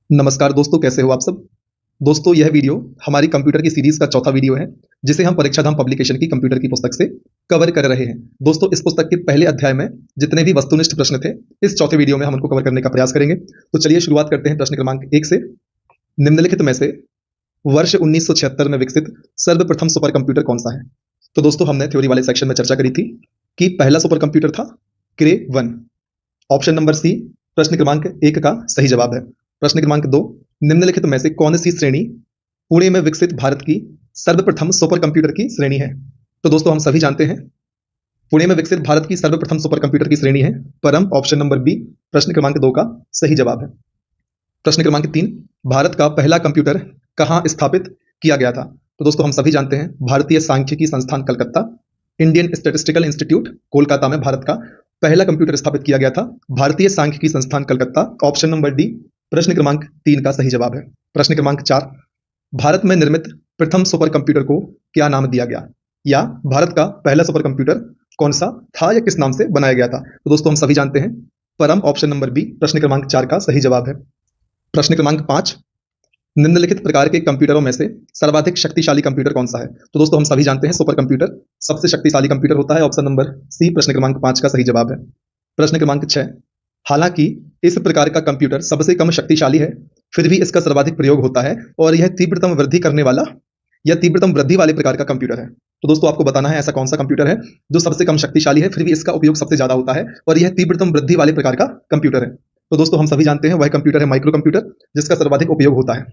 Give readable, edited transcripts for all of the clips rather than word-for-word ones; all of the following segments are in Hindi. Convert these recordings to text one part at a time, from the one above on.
नमस्कार दोस्तों, कैसे हो आप सब। दोस्तों, यह वीडियो हमारी कंप्यूटर की सीरीज का चौथा वीडियो है, जिसे हम परीक्षाधाम पब्लिकेशन की कंप्यूटर की पुस्तक से कवर कर रहे हैं। दोस्तों, इस पुस्तक के पहले अध्याय में जितने भी वस्तुनिष्ठ प्रश्न थे, इस चौथे वीडियो में हम उनको कवर करने का प्रयास करेंगे। तो चलिए शुरुआत करते हैं प्रश्न क्रमांक 1 से। निम्नलिखित में से वर्ष 1976 में विकसित सर्वप्रथम सुपर कंप्यूटर कौन सा है। तो दोस्तों, हमने थ्योरी वाले सेक्शन में चर्चा करी थी कि पहला सुपर कंप्यूटर था क्रे 1। ऑप्शन नंबर सी प्रश्न क्रमांक 1 का सही जवाब है। प्रश्न क्रमांक 2, निम्नलिखित में से कौन सी श्रेणी पुणे में विकसित भारत की सर्वप्रथम सुपर कंप्यूटर की श्रेणी है। तो दोस्तों, हम सभी जानते हैं पुणे में विकसित भारत की सर्वप्रथम सुपर कंप्यूटर की श्रेणी है परम। ऑप्शन नंबर बी प्रश्न क्रमांक 2 का सही जवाब है। प्रश्न क्रमांक 3, भारत का पहला कंप्यूटर कहां स्थापित किया गया था। तो दोस्तों, हम सभी जानते हैं भारतीय सांख्यिकी संस्थान Calcutta, Indian statistical institute Kolkata में भारत का पहला कंप्यूटर स्थापित किया गया था। भारतीय सांख्यिकी संस्थान कलकत्ता। ऑप्शन नंबर डी प्रश्न क्रमांक 3 का सही जवाब है। प्रश्न क्रमांक 4, भारत में निर्मित प्रथम सुपर कंप्यूटर को क्या नाम दिया गया, या भारत का पहला सुपर कंप्यूटर कौन सा था या किस नाम से बनाया गया था। तो दोस्तों, हम सभी जानते हैं परम। ऑप्शन नंबर बी प्रश्न क्रमांक 4 का सही जवाब है। प्रश्न क्रमांक 5, निम्नलिखित प्रकार के कंप्यूटरों में से सर्वाधिक शक्तिशाली कंप्यूटर कौन सा है। तो दोस्तों, हम सभी जानते हैं सुपर कंप्यूटर सबसे शक्तिशाली कंप्यूटर होता है। ऑप्शन नंबर सी प्रश्न क्रमांक 5 का सही जवाब है। प्रश्न क्रमांक 6, हालांकि इस प्रकार का कंप्यूटर सबसे कम शक्तिशाली है, फिर भी इसका सर्वाधिक प्रयोग होता है और यह तीव्रतम वृद्धि करने वाला या तीव्रतम वृद्धि वाले प्रकार का कंप्यूटर है। तो दोस्तों, आपको बताना है ऐसा कौन सा कंप्यूटर है जो सबसे कम शक्तिशाली है, फिर भी इसका उपयोग सबसे ज्यादा होता है और यह तीव्रतम वृद्धि वाले प्रकार का कंप्यूटर है। तो दोस्तों, हम सभी जानते हैं वह कंप्यूटर है माइक्रो कंप्यूटर, जिसका सर्वाधिक उपयोग होता है।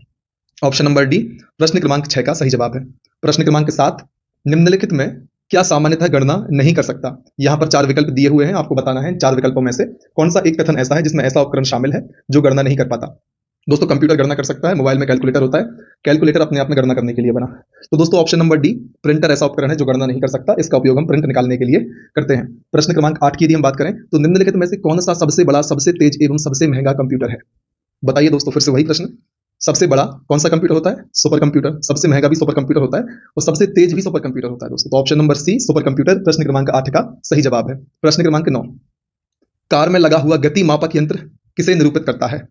ऑप्शन नंबर डी प्रश्न क्रमांक 6 का सही जवाब है। प्रश्न क्रमांक 7, निम्नलिखित में क्या सामान्यतः गणना नहीं कर सकता। यहां पर 4 विकल्प दिए हुए हैं, आपको बताना है 4 विकल्पों में से कौन सा एक कथन ऐसा है जिसमें ऐसा उपकरण शामिल है जो गणना नहीं कर पाता। दोस्तों, कंप्यूटर गणना कर सकता है, मोबाइल में कैलकुलेटर होता है, कैलकुलेटर अपने आप में गणना करने के लिए बना। तो दोस्तों, ऑप्शन नंबर डी प्रिंटर ऐसा उपकरण है जो गणना नहीं कर सकता, इसका उपयोग हम प्रिंट निकालने के लिए करते हैं। प्रश्न क्रमांक 8 की यदि हम बात करें तो निम्नलिखित में से कौन सा सबसे बड़ा, सबसे तेज एवं सबसे महंगा कंप्यूटर है। बताइए दोस्तों, फिर से वही प्रश्न, सबसे बड़ा कौन सा कंप्यूटर होता है, सुपर कंप्यूटर। सबसे महंगा भी सुपर कंप्यूटर होता है और सबसे तेज भी सुपर कंप्यूटर होता है दोस्तों। तो option number C supercomputer प्रश्न क्रमांक 8 का सही जवाब है। प्रश्न क्रमांक 9, कार में लगा हुआ गति मापक यंत्र किसे निरूपित करता है।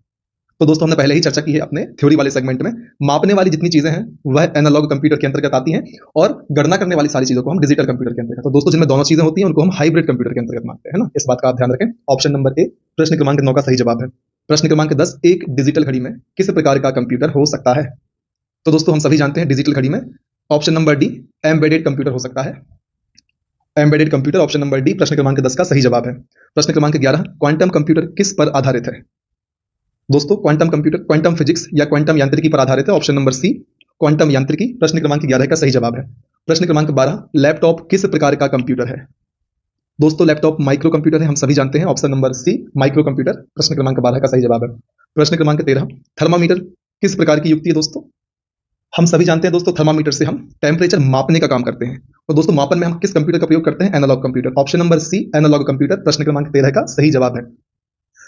तो दोस्तों, हमने पहले ही चर्चा की है अपने थ्योरी वाले सेगमेंट में, मापने वाली जितनी चीजें हैं वह एनालॉग कंप्यूटर के अंतर्गत आती हैं और गणना करने वाली सारी चीजों को हम डिजिटल कंप्यूटर के अंतर्गत। तो दोस्तों, जिनमें दोनों चीजें होती हैं उनको हम हाइब्रिड कंप्यूटर के अंतर्गत मानते हैं ना, इस बात का आप ध्यान रखें। ऑप्शन नंबर ए प्रश्न क्रमांक 9 का सही जवाब है। प्रश्न क्रमांक 10, एक डिजिटल घड़ी में किस प्रकार का कंप्यूटर हो सकता है। तो दोस्तों, हम सभी जानते हैं डिजिटल घड़ी में option number D embedded computer हो सकता है। Embedded computer option number D प्रश्न क्रमांक 10 का सही जवाब है। प्रश्न क्रमांक 11, क्वांटम कंप्यूटर किस पर आधारित है। दोस्तों, क्वांटम कंप्यूटर क्वांटम फिजिक्स या क्वांटम यांत्रिकी पर आधारित है। ऑप्शन नंबर सी क्वांटम यांत्रिकी प्रश्न क्रमांक 11 का सही जवाब है। प्रश्न क्रमांक 12, लैपटॉप किस प्रकार का कंप्यूटर है। दोस्तों, लैपटॉप माइक्रो कंप्यूटर है, हम सभी जानते हैं। Option number C microcomputer प्रश्न क्रमांक 12 का सही जवाब है। प्रश्न क्रमांक 13, थर्मामीटर किस प्रकार की युक्ति है। दोस्तों, हम सभी जानते हैं दोस्तों, थर्मामीटर से हम टेम्परेचर मापने का काम करते हैं। तो दोस्तों, मापन में हम किस कंप्यूटर का प्रयोग करते हैं, analogue computer. Option number C analogue computer प्रश्न क्रमांक 13 का सही जवाब है।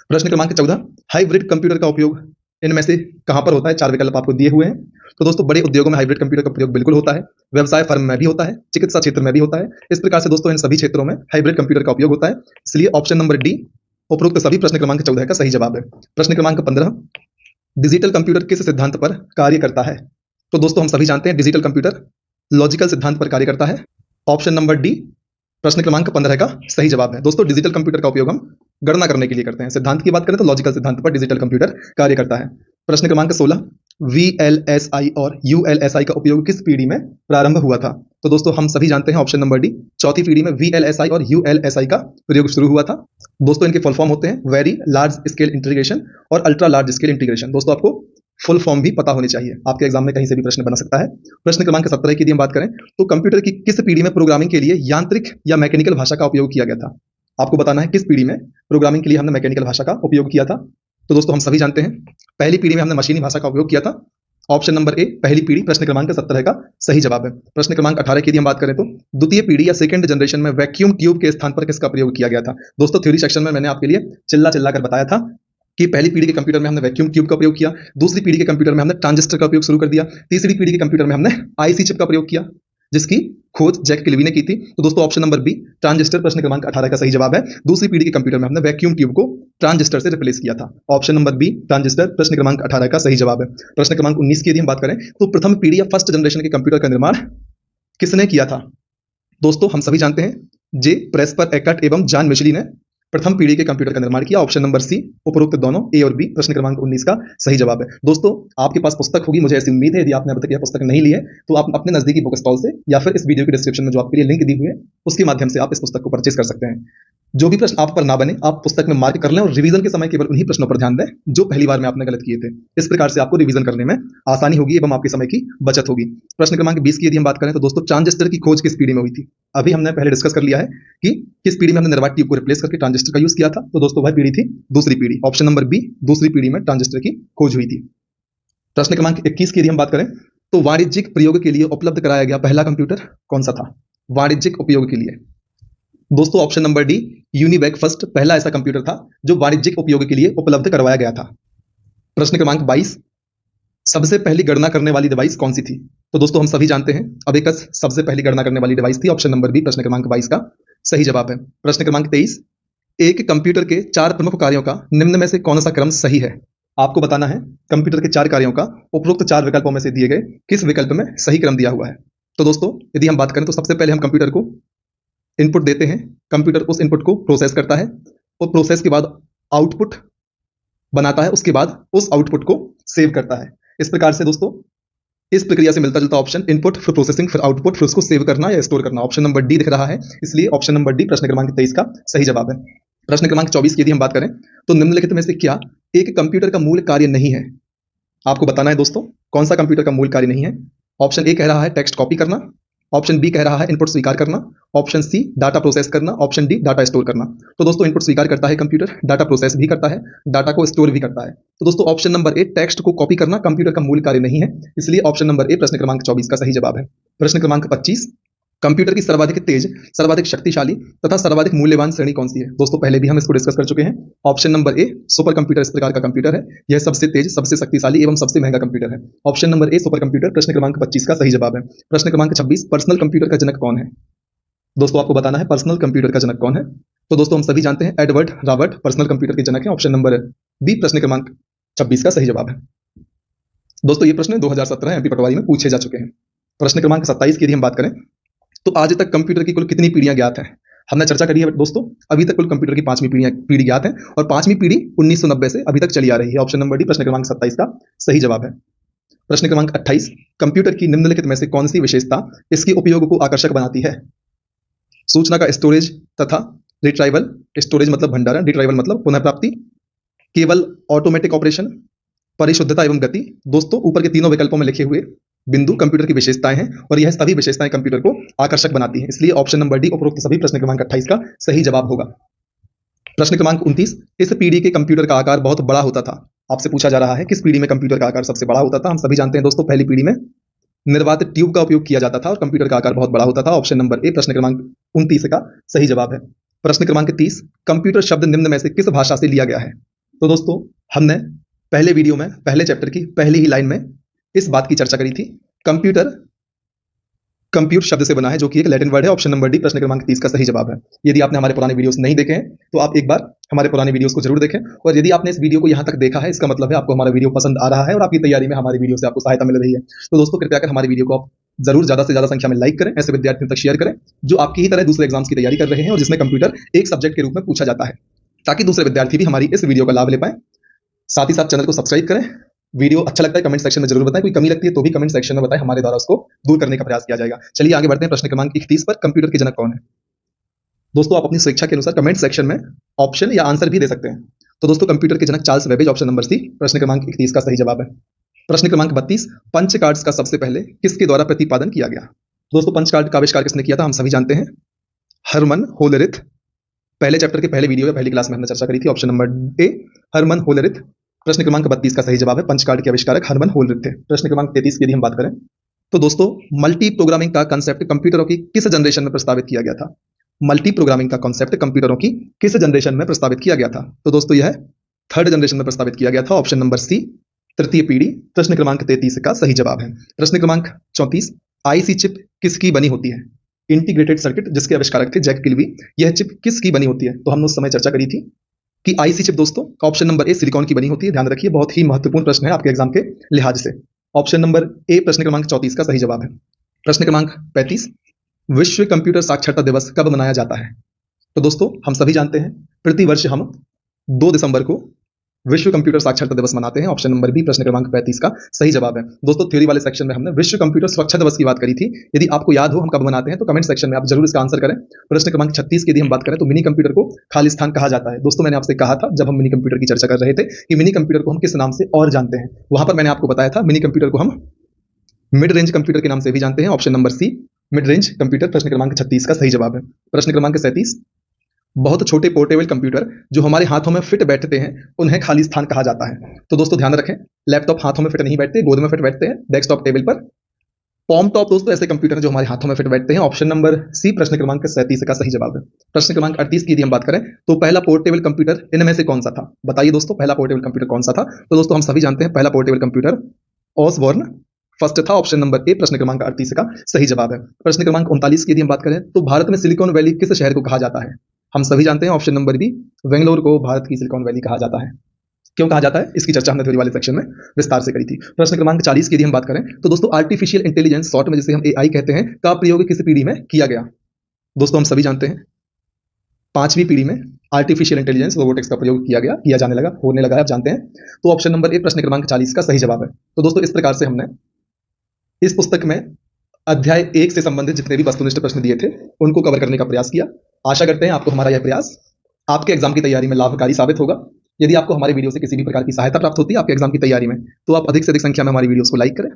प्रश्न क्रमांक 14, हाइब्रिड कंप्यूटर का उपयोग इनमें से कहां पर होता है। 4 विकल्प आपको दिए हुए हैं। तो दोस्तों, बड़े उद्योगों में हाइब्रिड कंप्यूटर का प्रयोग बिल्कुल होता है, व्यवसाय फर्म में भी होता है, चिकित्सा क्षेत्र में भी होता है। इस प्रकार से दोस्तों इन सभी क्षेत्रों में हाइब्रिड कंप्यूटर का उपयोग होता है, इसलिए ऑप्शन नंबर डी उपरोक्त सभी प्रश्न क्रमांक 14 का सही जवाब है। प्रश्न क्रमांक 15, डिजिटल कंप्यूटर किस सिद्धांत पर कार्य करता है। तो दोस्तों, हम सभी जानते हैं डिजिटल कंप्यूटर लॉजिकल सिद्धांत पर कार्य करता है। ऑप्शन नंबर डी प्रश्न क्रमांक 15 का सही जवाब है। दोस्तों, डिजिटल कंप्यूटर का उपयोग हम गणना करने के लिए करते हैं। सिद्धांत की बात करें तो लॉजिकल सिद्धांत पर डिजिटल कंप्यूटर कार्य करता है। प्रश्न क्रमांक 16, VLSI और ULSI का उपयोग किस पीढ़ी में प्रारंभ हुआ था। तो दोस्तों, हम सभी जानते हैं ऑप्शन नंबर डी चौथी पीढ़ी में VLSI और ULSI का प्रयोग शुरू हुआ था। दोस्तों, इनके फुल फॉर्म होते हैं वेरी लार्ज स्केल इंटीग्रेशन और अल्ट्रा लार्ज स्केल इंटीग्रेशन। दोस्तों, आपको फुल फॉर्म भी पता होनी चाहिए, आपके एग्जाम में कहीं से भी प्रश्न बना सकता है। प्रश्न क्रमांक 17 की यदि हम बात करें तो कंप्यूटर की किस पीढ़ी में प्रोग्रामिंग के लिए यांत्रिक या मैकेनिकल भाषा का उपयोग किया गया था। आपको बताना है किस पीढ़ी में प्रोग्रामिंग के लिए हमने मैकेनिकल भाषा का उपयोग किया था। तो दोस्तों, हम सभी जानते हैं पहली पीढ़ी में हमने मशीनी भाषा का उपयोग किया था। ऑप्शन नंबर ए पहली पीढ़ी प्रश्न क्रमांक 17 का सही जवाब है। प्रश्न क्रमांक 18 की यदि हम बात करें तो द्वितीय पीढ़ी या सेकंड जनरेशन में वैक्यूम ट्यूब के स्थान पर किसका प्रयोग किया गया था। दोस्तों, थ्योरी सेक्शन में मैंने आपके लिए चिल्ला चिल्ला कर बताया था कि पहली पीढ़ी के कंप्यूटर में हमने वैक्यूम ट्यूब का प्रयोग किया, दूसरी पीढ़ी के कंप्यूटर में हमने ट्रांजिस्टर का उपयोग शुरू कर दिया, तीसरी पीढ़ी के कंप्यूटर में हमने आईसी चिप का प्रयोग किया, जिसकी खोज जैक किल्वी ने की थी। तो दोस्तों ऑप्शन नंबर बी ट्रांजिस्टर प्रश्न क्रमांक 18 का सही जवाब है। दूसरी पीढ़ी के कंप्यूटर में हमने वैक्यूम ट्यूब को ट्रांजिस्टर से रिप्लेस किया था। ऑप्शन नंबर बी ट्रांजिस्टर प्रश्न क्रमांक 18 का सही जवाब है। प्रश्न क्रमांक 19 की यदि हम बात करें तो प्रथम पीढ़ी या फर्स्ट जनरेशन के कंप्यूटर का निर्माण किसने किया था? दोस्तों हम सभी जानते हैं जे प्रेस्पर एकर्ट एवं जॉन मिशेली ने प्रथम पीढ़ी के कंप्यूटर का निर्माण किया। ऑप्शन नंबर सी उपरोक्त दोनों ए और बी प्रश्न क्रमांक 19 का सही जवाब है। दोस्तों आपके पास पुस्तक होगी, मुझे ऐसी उम्मीद है। यदि आपने अब तक यह पुस्तक नहीं ली है तो आप अपने नजदीकी बुक स्टॉल से या फिर इस वीडियो के डिस्क्रिप्शन में जो आपके लिए लिंक दी हुई है उसके माध्यम से आप इस पुस्तक को परचेज कर सकते हैं। जो भी प्रश्न आप पर ना बने आप पुस्तक में मार्क कर लें और रिवीजन के समय केवल उन्हीं प्रश्नों पर ध्यान दें जो पहली बार में आपने गलत किए थे। इस प्रकार से आपको रिवीजन करने में आसानी होगी एवं आपके समय की बचत होगी। प्रश्न क्रमांक 20 की यदि हम बात करें तो दोस्तों ट्रांजिस्टर की खोज किस पीढ़ी में हुई थी? अभी हमने पहले डिस्कस कर लिया है कि किस पीढ़ी में हमने निर्वात ट्यूब को रिप्लेस करके ट्रांजिस्टर का यूज किया था। तो दोस्तों वह पीढ़ी थी दूसरी पीढ़ी। ऑप्शन नंबर बी दूसरी पीढ़ी में ट्रांजिस्टर की खोज हुई थी। प्रश्न क्रमांक 21 की यदि हम बात करें तो वाणिज्यिक प्रयोग के लिए उपलब्ध कराया गया पहला कंप्यूटर कौन सा था? वाणिज्यिक उपयोग के लिए दोस्तों option number D UNIVAC first पहला ऐसा कंप्यूटर था जो वाणिज्यिक उपयोग के लिए उपलब्ध करवाया गया था। प्रश्न क्रमांक 22 सबसे पहली गणना करने वाली डिवाइस कौन सी थी? तो दोस्तों हम सभी जानते हैं अबेकस सबसे पहली गणना करने वाली डिवाइस थी। ऑप्शन नंबर बी प्रश्न क्रमांक 22 का सही जवाब है। प्रश्न क्रमांक 23 एक कंप्यूटर के 4 प्रमुख कार्यों का निम्न में से कौन सा क्रम सही है? आपको बताना है कंप्यूटर के 4 कार्यों का उपरोक्त 4 विकल्पों में से दिए गए किस विकल्प में सही क्रम दिया हुआ है। तो दोस्तों यदि हम बात करें तो सबसे पहले हम कंप्यूटर को इनपुट देते हैं, कंप्यूटर उस इनपुट को प्रोसेस करता है और प्रोसेस के बाद आउटपुट बनाता है, उसके बाद उस आउटपुट को सेव करता है। इस प्रकार से दोस्तों इस प्रक्रिया से मिलता जुलता ऑप्शन इनपुट फिर प्रोसेसिंग फिर आउटपुट फिर उसको सेव करना या स्टोर करना। ऑप्शन नंबर डी दिख रहा है, इसलिए ऑप्शन नंबर डी प्रश्न क्रमांक 23 का सही जवाब है। प्रश्न क्रमांक 24 की यदि हम बात करें तो निम्नलिखित में से क्या एक कंप्यूटर का मूल कार्य नहीं है? आपको बताना है दोस्तों कौन सा कंप्यूटर का मूल कार्य नहीं है। ऑप्शन ए कह रहा है टेक्स्ट कॉपी करना, ऑप्शन बी कह रहा है इनपुट स्वीकार करना, ऑप्शन सी डाटा प्रोसेस करना, ऑप्शन डी डाटा स्टोर करना। तो दोस्तों इनपुट स्वीकार करता है कंप्यूटर, डाटा प्रोसेस भी करता है, डाटा को स्टोर भी करता है। तो दोस्तों ऑप्शन नंबर ए टेक्स्ट को कॉपी करना कंप्यूटर का मूल कार्य नहीं है, इसलिए ऑप्शन नंबर ए प्रश्न क्रमांक 24 का सही जवाब है। प्रश्न क्रमांक 25 कंप्यूटर की सर्वाधिक तेज, सर्वाधिक शक्तिशाली तथा सर्वाधिक मूल्यवान श्रेणी कौन सी है? दोस्तों पहले भी हम इसको डिस्कस कर चुके हैं। Option number A super computer इस प्रकार का कंप्यूटर है, यह सबसे तेज, सबसे शक्तिशाली एवं सबसे महंगा कंप्यूटर है। Option number A super computer प्रश्न क्रमांक 25 का सही जवाब है। प्रश्न क्रमांक 26 पर्सनल कंप्यूटर का जनक कौन है? दोस्तों आपको बताना है पर्सनल कंप्यूटर का जनक कौन है। तो दोस्तों हम सभी जानते हैं एडवर्ड रॉबर्ट पर्सनल कंप्यूटर के जनक है। ऑप्शन नंबर बी प्रश्न क्रमांक 26 का सही जवाब है। दोस्तों ये प्रश्न 2017 एमपी पटवारी में पूछे जा चुके हैं। प्रश्न क्रमांक 27 की यदि हम बात करें तो आज तक कंप्यूटर की कुल कितनी पीढ़ियां ज्ञात हैं? हमने चर्चा करी है दोस्तों, अभी तक कुल कंप्यूटर की 5वीं पीढ़ी ज्ञात है और 5वीं पीढ़ी 1990 से अभी तक चली आ रही है। ऑप्शन नंबर डी प्रश्न क्रमांक 27 का सही जवाब है। प्रश्न क्रमांक 28 कंप्यूटर की निम्नलिखित में से कौन सी विशेषता इसके उपयोग को आकर्षक बनाती है? सूचना का स्टोरेज तथा रिट्राइवल, स्टोरेज मतलब भंडारण, रिट्राइवल मतलब पुनः प्राप्ति, केवल ऑटोमेटिक ऑपरेशन, परिशुद्धता एवं गति। दोस्तों ऊपर के तीनों विकल्पों में लिखे हुए बिंदु कंप्यूटर की विशेषताएं हैं और यह सभी विशेषताएं कंप्यूटर को आकर्षक बनाती हैं, इसलिए ऑप्शन नंबर डी उपरोक्त सभी प्रश्न क्रमांक 28 का सही जवाब होगा। प्रश्न क्रमांक 29 इस पीढ़ी के कंप्यूटर का आकार बहुत बड़ा होता था। आपसे पूछा जा रहा है किस पीढ़ी में कंप्यूटर का आकार सबसे बड़ा होता था। हम सभी जानते हैं दोस्तों पहली पीढ़ी में निर्वात ट्यूब का उपयोग किया जाता था और कंप्यूटर का आकार बहुत बड़ा होता था। ऑप्शन नंबर ए प्रश्न क्रमांक 29 का सही जवाब है। प्रश्न क्रमांक 30 कंप्यूटर शब्द निम्न में से किस भाषा से लिया गया है? तो दोस्तों हमने पहले वीडियो में पहले चैप्टर की पहली ही लाइन में इस बात की चर्चा करी थी। कंप्यूटर कंप्यूट शब्द से बना है जो कि एक लैटिन वर्ड है। ऑप्शन नंबर डी प्रश्न क्रमांक 30 का सही जवाब है। यदि आपने हमारे पुराने वीडियोस नहीं देखे हैं तो आप एक बार हमारे पुराने वीडियोस को जरूर देखें और यदि आपने इस वीडियो को यहां तक देखा है इसका मतलब है आपको हमारा वीडियो पसंद आ रहा है और आपकी तैयारी में हमारे वीडियो से आपको सहायता मिल रही है। तो दोस्तों कृपया कर हमारे वीडियो को आप जरूर ज्यादा से ज्यादा संख्या में लाइक करें, ऐसे विद्यार्थियों तक शेयर करें जो आपकी ही तरह दूसरे एग्जाम्स की तैयारी कर रहे हैं और जिसमें कंप्यूटर एक सब्जेक्ट के रूप में पूछा जाता है, ताकि दूसरे विद्यार्थी भी हमारी इस वीडियो का लाभ ले पाए। साथ ही साथ चैनल को सब्सक्राइब करें। वीडियो अच्छा लगता है कमेंट सेक्शन में जरूर बताएं, कोई कमी लगती है तो भी कमेंट सेक्शन में बताएं, हमारे द्वारा उसको दूर करने का प्रयास किया जाएगा। चलिए आगे बढ़ते हैं। प्रश्न क्रमांक 31 पर कंप्यूटर के जनक कौन है? दोस्तों आप अपनी स्वेच्छा के अनुसार कमेंट सेक्शन में ऑप्शन या आंसर भी दे सकते हैं। तो दोस्तों कंप्यूटर के जनक Charles Babbage, option number C प्रश्न क्रमांक 31 का सही जवाब है। प्रश्न क्रमांक 32 पंच कार्ड्स का सबसे पहले किसके द्वारा प्रतिपादन किया गया? दोस्तों पंच कार्ड का आविष्कार किसने किया था? हम सभी जानते हैं हरमन होलरिथ। पहले चैप्टर के पहले वीडियो या पहली क्लास में हमने चर्चा करी थी। ऑप्शन नंबर ए हरमन होलरिथ प्रश्न क्रमांक 32 का सही जवाब है। पंच कार्ड के आविष्कारक हरमन होलरिथ थे। प्रश्न क्रमांक 33 की यदि हम बात करें तो दोस्तों मल्टी प्रोग्रामिंग का कंसेप्ट कंप्यूटरों की किस जनरेशन में प्रस्तावित किया गया था? मल्टी प्रोग्रामिंग का कॉन्सेप्ट कंप्यूटरों की किस जनरेशन में प्रस्तावित किया गया था? तो दोस्तों यह 3rd जनरेशन में प्रस्तावित किया गया था। ऑप्शन नंबर सी तृतीय पीढ़ी प्रश्न क्रमांक 33 का सही जवाब है। प्रश्न क्रमांक 34 आईसी चिप किसकी बनी होती है? इंटीग्रेटेड सर्किट जिसके आविष्कारक थे जैक किल्बी। यह चिप किसकी बनी होती है? तो हमने उस समय चर्चा करी थी कि आईसी चिप दोस्तों ऑप्शन नंबर ए सिलिकॉन की बनी होती है। ध्यान रखिए, बहुत ही महत्वपूर्ण प्रश्न है आपके एग्जाम के लिहाज से। ऑप्शन नंबर ए प्रश्न क्रमांक 34 का सही जवाब है। प्रश्न क्रमांक 35, विश्व कंप्यूटर साक्षरता दिवस कब मनाया जाता है? तो दोस्तों हम सभी जानते हैं प्रतिवर्ष हम 2 दिसंबर को विश्व कंप्यूटर साक्षरता दिवस मनाते हैं। ऑप्शन नंबर बी प्रश्न क्रमांक 35 का सही जवाब है। दोस्तों थ्योरी वाले सेक्शन में हमने विश्व कंप्यूटर सुरक्षा दिवस की बात करी थी। यदि आपको याद हो हम कब मनाते हैं तो कमेंट सेक्शन में आप जरूर इसका आंसर करें। प्रश्न क्रमांक 36 की यदि हम बात करें तो मिनी कंप्यूटर को खालिस्तान कहा जाता है। दोस्तों मैंने आपसे कहा था जब हम मिनी कंप्यूटर की चर्चा कर रहे थे कि मिनी कंप्यूटर को हम किस नाम से और जानते हैं। वहां पर मैंने आपको बताया था मिनी कंप्यूटर को हम मिड रेंज कंप्यूटर के नाम से भी जानते हैं। Option number C mid range computer प्रश्न क्रमांक 36 का सही जवाब है। प्रश्न क्रमांक 37, बहुत छोटे पोर्टेबल कंप्यूटर जो हमारे हाथों में फिट बैठते हैं उन्हें खालिस्तान कहा जाता है। तो दोस्तों ध्यान रखें, लैपटॉप हाथों में फिट नहीं बैठते, गोद में फिट बैठते हैं, डेस्कटॉप टेबल पर। पॉम टॉप दोस्तों ऐसे कंप्यूटर हैं जो हमारे हाथों में फिट बैठते हैं। ऑप्शन नंबर सी प्रश्न क्रमांक 37 का सही जवाब है। प्रश्न क्रमांक 38 की यदि हम बात करें तो पहला पोर्टेबल कंप्यूटर इनमें से कौन सा था? बताइए दोस्तों पहला पोर्टेबल कंप्यूटर कौन सा था? तो दोस्तों हम सभी जानते हैं पहला पोर्टेबल कंप्यूटर ऑसबॉर्न फर्स्ट था। ऑप्शन नंबर ए प्रश्न क्रमांक 38 का सही जवाब है। प्रश्न क्रमांक 39 की यदि हम बात करें तो भारत में सिलिकॉन वैली किस शहर को कहा जाता है? हम सभी जानते हैं ऑप्शन नंबर बी बेंगलोर को भारत की सिलिकॉन वैली कहा जाता है। क्यों कहा जाता है इसकी चर्चा हमने थ्योरी वाले सेक्शन में विस्तार से करी थी। प्रश्न क्रमांक 40 की यदि हम बात करें तो दोस्तों आर्टिफिशियल इंटेलिजेंस शॉर्ट में जिसे हम एआई कहते हैं का प्रयोग किस पीढ़ी में किया गया? दोस्तों हम सभी जानते हैं 5वीं पीढ़ी में आर्टिफिशियल इंटेलिजेंस रोबोटिक्स का प्रयोग किया जाने लगा, होने लगा है, आप जानते हैं। तो ऑप्शन नंबर ए प्रश्न क्रमांक 40 का सही जवाब है। तो दोस्तों इस प्रकार से हमने इस पुस्तक में अध्याय 1 से संबंधित जितने भी वस्तुनिष्ठ प्रश्न दिए थे उनको कवर करने का प्रयास किया। आशा करते हैं आपको हमारा यह प्रयास आपके एग्जाम की तैयारी में लाभकारी साबित होगा। यदि आपको हमारे वीडियो से किसी भी प्रकार की सहायता प्राप्त होती है आपके एग्जाम की तैयारी में तो आप अधिक से अधिक संख्या में हमारी वीडियोस को लाइक करें,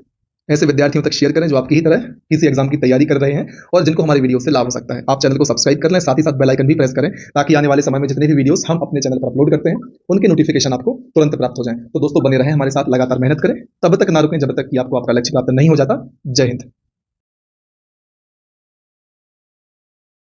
ऐसे विद्यार्थियों तक शेयर करें जो आपकी ही तरह किसी एग्जाम की तैयारी कर रहे हैं और जिनको हमारी वीडियो से लाभ हो सकता है। आप चैनल को सब्सक्राइब कर लें, साथ ही साथ बेल आइकन भी प्रेस करें ताकि आने वाले समय में जितने भी वीडियोस हम अपने चैनल पर अपलोड करते हैं उनके नोटिफिकेशन आपको तुरंत प्राप्त हो जाएं। तो दोस्तों बने रहें हमारे साथ, लगातार मेहनत करें, तब तक ना रुकें जब तक कि आपको आपका लक्ष्य प्राप्त नहीं हो जाता। जय हिंद।